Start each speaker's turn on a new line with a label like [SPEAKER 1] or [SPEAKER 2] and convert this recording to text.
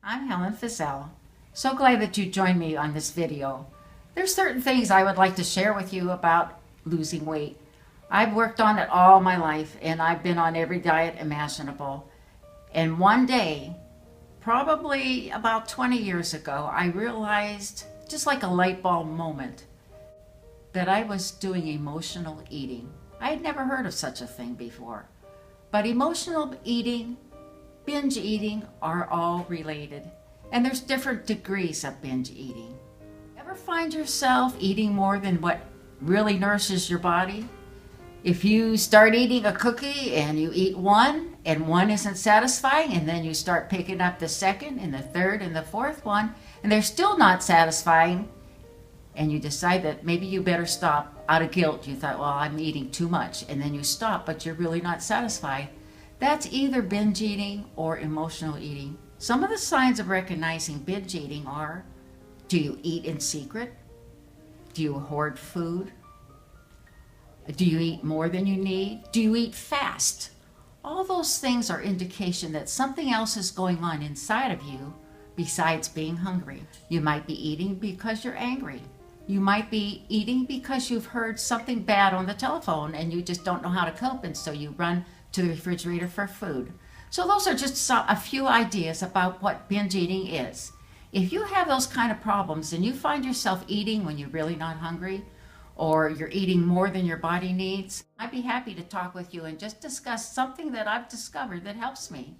[SPEAKER 1] I'm Helen Fizel. So glad that you joined me on this video. There's certain things I would like to share with you about losing weight. I've worked on it all my life and I've been on every diet imaginable. And one day, probably about 20 years ago, I realized, just like a light bulb moment, that I was doing emotional eating. I had never heard of such a thing before. But emotional eating, binge eating are all related. And there's different degrees of binge eating. Ever find yourself eating more than what really nourishes your body? If you start eating a cookie and you eat one and one isn't satisfying, and then you start picking up the second and the third and the fourth one and they're still not satisfying, and you decide that maybe you better stop out of guilt. You thought, well, I'm eating too much, and then you stop, but you're really not satisfied. That's either binge eating or emotional eating. Some of the signs of recognizing binge eating are: do you eat in secret? Do you hoard food? Do you eat more than you need? Do you eat fast? All those things are indication that something else is going on inside of you besides being hungry. You might be eating because you're angry. You might be eating because you've heard something bad on the telephone and you just don't know how to cope, and so you run to the refrigerator for food. So those are just a few ideas about what binge eating is. If you have those kind of problems and you find yourself eating when you're really not hungry, or you're eating more than your body needs, I'd be happy to talk with you and just discuss something that I've discovered that helps me.